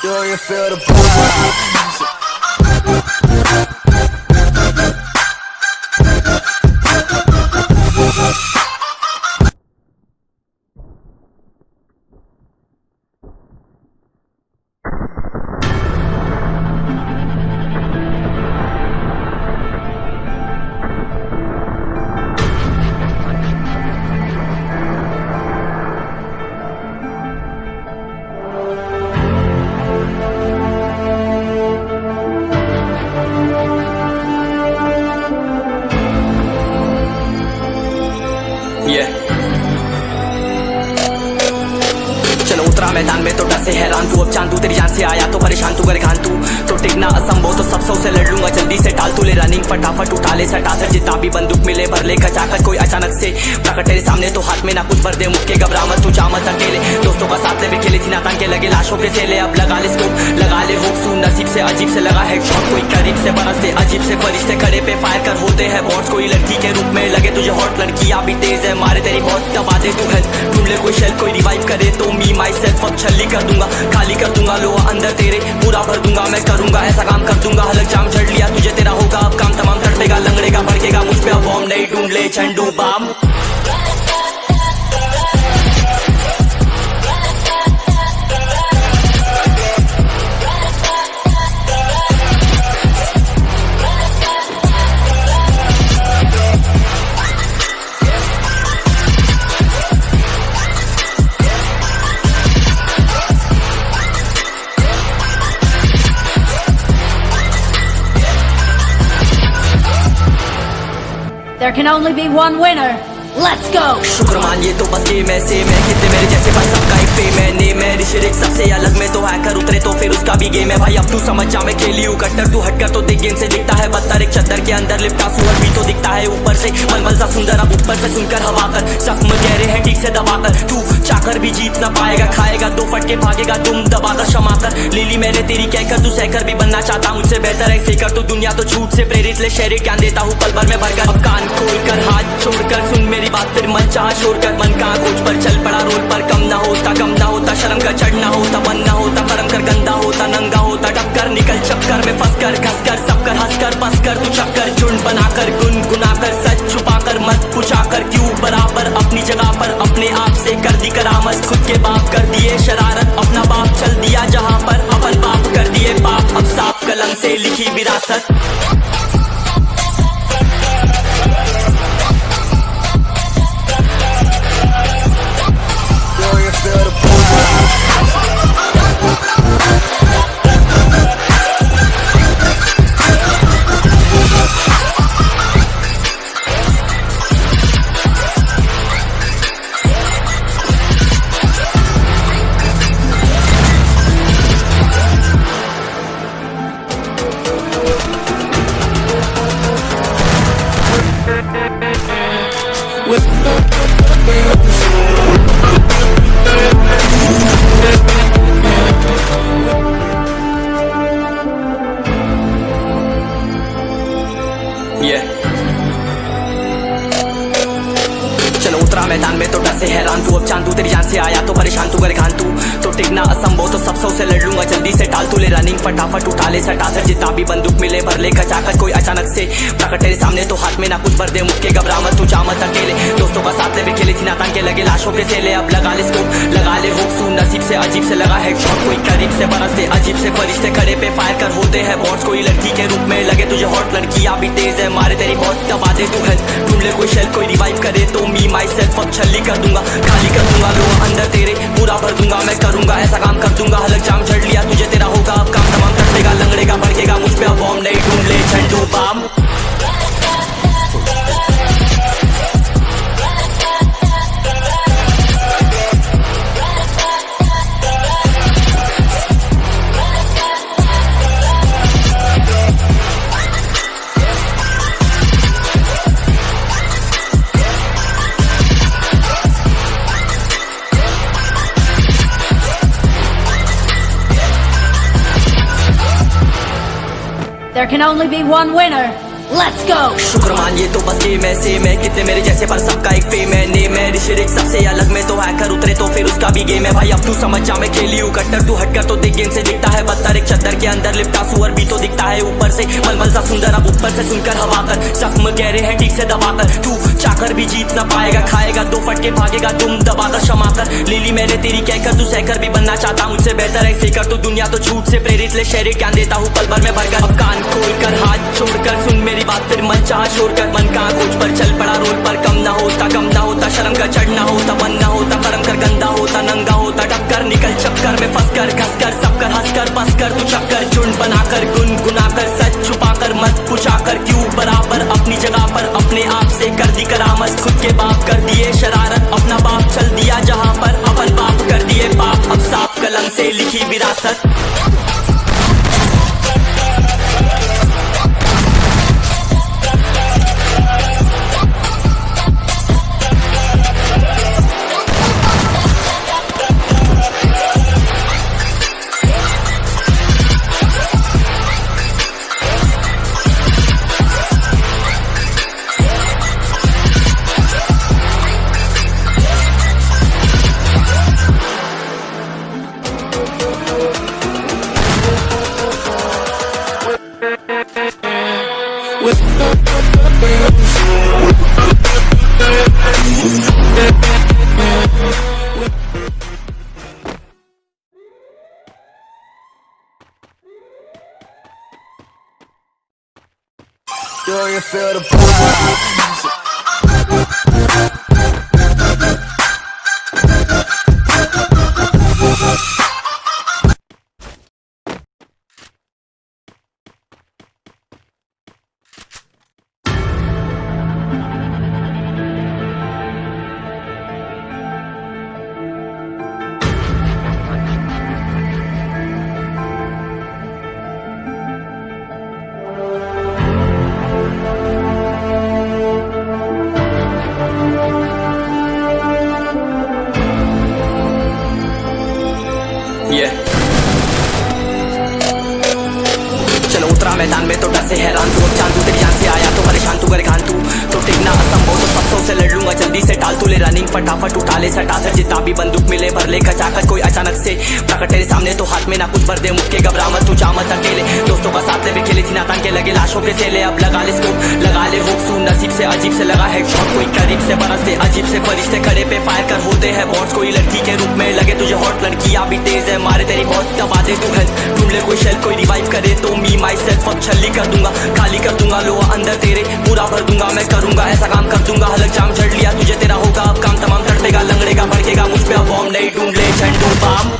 Do you feel the vibe? चलो उतरा मैदान में तो डर से हैरान तू, अब चांदू तेरी जान से आया तो परेशान तू, कर खान तू तो टिकना असंभव तो सब सौ से लड़ लूंगा, जल्दी से टाल तू ले रनिंग फटाफट उठा ले सटा से जितना भी बंदूक मिले भर ले खचाकर कोई अचानक से प्रकट तेरे सामने तो हाथ में ना कुछ भर दे मुक्के घबरा मत तू जा मत अकेले, दोस्तों का साथ ले भी खेले थी नातान के लगे लाशों के सेले, अब लगा ले स्कोप लगा ले हुक सू नसीब से अजीब से लगा है शॉट कोई करीब से बरसते अजीब से फरिश्ते खड़े पे फायर कर होते हैं बॉट्स, कोई लड़की के रूप में लगे तुझे हॉट लड़कियां भी तेज है मारे तेरी बहुत दबा दे तू हेल्थ ढूंढ ले कोई शेल कोई रिवाइव करे तो मी माई सेल्फ अब छल्ली कर दूंगा खाली कर दूंगा लो अंदर तेरे पूरा भर दूंगा मैं करूंगा ऐसा काम कर दूंगा हलक जाम चढ़ लिया तुझे तेरा होगा अब काम तमाम तड़पेगा लंगड़ेगा भड़केगा मुझ पे अब बॉम्ब नहीं ढूंढ ले झंडू balm. There can only be one winner. Let's go. शुक्र मान ये तो बस गेम ऐसे मैं कितने मेरे जैसे बस सबका एक फेम है ने मैं ऋषिक सबसे अलग में तो हैकर उतरे तो फिर उसका भी गेम है भाई अब तू समझ जा मैं खेली हूँ कट्टर तू हटकर तो देख गेम से दिखता है बदतर एक चद्दर के अंदर लिपटा सुअर भी तो दिखता है ऊपर से मलमल सा सुंदर अब ऊपर से सुनकर हवा कर जख्म गहरे हैं ठीक से दबाकर तू चाकर भी जीत ना पाएगा खाएगा दो फटके भागेगा तुम दबाकर क्षमा कर लीली मैंने तेरी कहकर तू सहकर भी बनना चाहता मुझसे बेहतर है फेकर तो दुनिया तो झूठ से प्रेरित ले शहरी ज्ञान देता हूँ पल भर में भरकर अब कान खोलकर हाथ छोड़कर सुन मेरी बात फिर मन चाह छोड़कर मन कहाँ खोज पर चल पड़ा रोल पर कम ना होता शर्म कर चढ़ना होता मन ना होता कर्म कर गंदा होता नंगा होता टक्कर निकल चक्कर में फंस कर घस कर सब कर हंस कर बस कर तू चक्कर झुंड बनाकर गुनगुनाकर सच छुपाकर मत पूछाकर क्यों बराबर अपनी जगह पर अपने आप से कर दी करामत खुद के बाप कर दिए शरारत अपना बाप चल दिया जहाँ पर अपन बाप कर दिए बाप अब साफ कलम से लिखी विरासत। चलो उतरा मैदान में तो डर से हैरान तू, अब चांदू तेरी जान से आया तो परेशान तू, कर खान तू तो टिकना असंभव तो सब सौ से लड़ लूंगा, जल्दी से टाल तू ले रनिंग फटाफट उठा ले सटा से जितना भी बंदूक मिले भर ले खचाकर कोई अचानक से प्रकट तेरे सामने तो हाथ में ना कुछ भर दे मुक्के घबरा मत तू जा मत अकेले, दोस्तों का साथ ले भी खेले थी नातान के लगे लाशों के सेले, अब लगा ले स्कोप लगा ले हुक सू नसीब से अजीब से लगा है शॉट कोई करीब से बरसते अजीब से फरिश्ते खड़े पे फायर कर होते हैं बॉट्स, कोई लड़की के रूप में लगे तुझे हॉट लड़कियां भी तेज है मारे तेरी बहुत दबा दे तू हेल्थ ढूंढ ले कोई शेल कोई रिवाइव करे तो मी माई सेल्फ अब छल्ली कर दूंगा खाली कर दूंगा लो अंदर तेरे पूरा भर दूंगा मैं करूंगा ऐसा काम कर दूंगा हलक जाम चढ़ लिया तुझे तेरा होगा अब काम तमाम तड़पेगा लंगड़ेगा भड़केगा मुझ पे अब बॉम्ब नहीं ढूंढ ले झंडू balm. There can only be one winner. Let's go! शुक्र मान ये तो बस गेम है सेम है कितने मेरे जैसे पर सबका एक फेम है नेम है ऋषिरिक सबसे अलग में तो हैकर उतरे तो फिर उसका भी गेम है भाई अब तू समझ जा मैं खेली हूँ कट्टर तू हटकर तो देख गेम से दिखता है बदतर एक चद्दर के अंदर लिपटा सुअर भी तो दिखता है ऊपर से मलमल सा सुंदर अब ऊपर से सुनकर हवा कर जख्म गहरे हैं ठीक से दबाकर तू चाकर भी जीत ना पाएगा खाएगा दो फटके भागेगा तुम दबाकर क्षमा कर लीली मैंने तेरी कहकर तू सहकर भी बनना चाहता मुझसे बेहतर है फिकर तू दुनिया तो झूठ से प्रेरित ले शहर ज्ञान देता हूँ पल भर में भरकर अब कान खोलकर हाथ छोड़कर सुन मेरी बात फिर मन चाह छोड़ कर मन कहाँ खोज पर चल पड़ा रोड पर कम ना होता शर्म का चढ़ना होता मन ना होता कर्म कर गंदा होता नंगा होता टक्कर निकल चक्कर में फंस कर घस कर सब कर हंस कर बस कर तू चक्कर झुंड बनाकर गुनगुनाकर सच छुपाकर मत पूछाकर क्यों बराबर अपनी जगह पर अपने आप से कर दी करामत खुद के बाप कर दिए शरारत अपना बाप चल दिया जहाँ पर अपन बाप कर दिए बाप अब साफ कलम से लिखी विरासत Do you feel the vibes? चलो उतरा मैदान में तो डर से हैरान तू अब चांदू तेरी जान से आया तो परेशान तू परेशान तू तो टिकना असंभव तो सबसों से लड़ लूंगा जल्दी से टाल तू ले रनिंग फटाफट उठा ले सटा सट जितना भी बंदूक मिले भर ले खचाखच कोई अचानक से प्रकट तेरे सामने तो हाथ में ना कुछ भर दे मुक्के घबरा मत तू जा मत अकेले दोस्तों का साथ ले भी खेले सीना तान के लगे लाशों के सेले अब लगा ले स्कोप लगा ले हुक सू नसीब से अजीब से लगा हेडशॉट कोई करीब से बरसते अजीब से फरिश्ते खड़े पे फायर कर होते हैं बॉट्स कोई लड़की के रूप में लगे तुझे हॉट लड़कियां भी तेज है मारे तेरी बहुत दबा दे तू हेल्थ ढूंढ ले कोई शेल कोई रिवाइव करे तो मी माई सेल्फ अब छल्ली कर दूंगा खाली कर दूंगा लोहा अंदर तेरे पूरा भर दूंगा मैं करूंगा ऐसा काम कर दूंगा हलक जाम झड़ लिया तुझे तेरा होगा अब काम तमाम तड़पेगा लंगड़ेगा भड़केगा मुझ पे अब बॉम्ब नहीं ढूंढ ले झंडू balm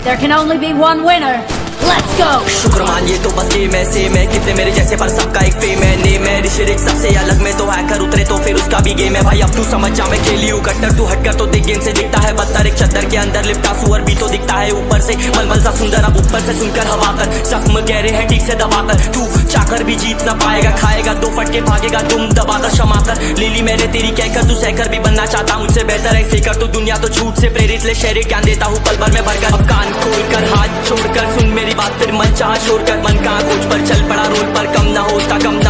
There can only be one winner. Let's go! शुक्र मान ये तो बस गेम है सेम है कितने मेरे जैसे पर सबका एक फेम है नेम है ऋषिरिक सबसे अलग में तो हैकर उतरे तो फिर उसका भी गेम है भाई अब तू समझ जा मैं खेली हूँ कट्टर तू हटकर तो देख गेम से दिखता है बदतर एक चद्दर के अंदर लिपटा सुअर भी तो दिखता है ऊपर से मलमल सा सुंदर अब ऊपर से सुनकर हवा कर जख्म गहरे हैं ठीक से दबाकर तू चाकर भी जीत ना पाएगा खाएगा दो फटके भागेगा तुम दबाकर क्षमा कर लीली मैंने तेरी कहकर तू सहकर भी बनना चाहता मुझसे बेहतर है फिकर तू दुनिया तो झूठ से प्रेरित ले शहर ज्ञान देता हूँ पल भर में भरकर अब कान खोलकर हाथ छोड़कर सुन मेरी बात फिर मन चाह छोड़कर मन कहाँ खोज पर चल पड़ा रोड पर कम ना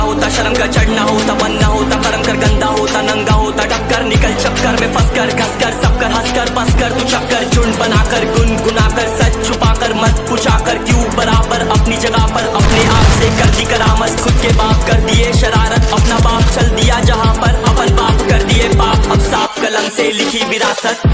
होता शर्म का चढ़ना होता मन ना होता कर्म कर गंदा होता नंगा होता टक्कर निकल चक्कर में फंस कर घस कर सब कर हंस कर बस कर तू चक्कर झुंड बनाकर गुनगुनाकर सच छुपाकर मत पूछाकर क्यों बराबर अपनी जगह पर अपने आप से कर दी करामत खुद के बाप कर दिए शरारत अपना बाप चल दिया जहाँ पर अपन बाप कर दिए बाप अब साफ कलम से लिखी विरासत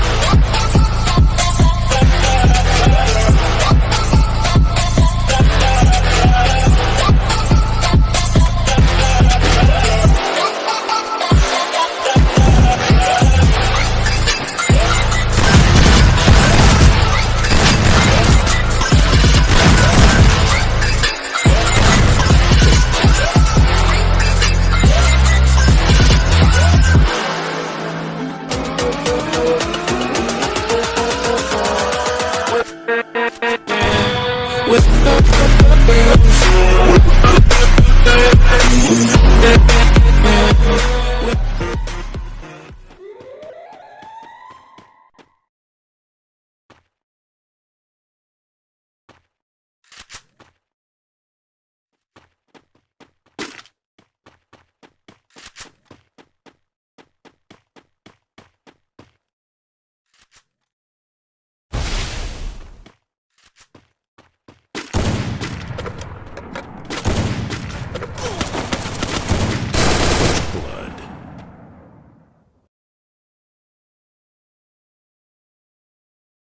with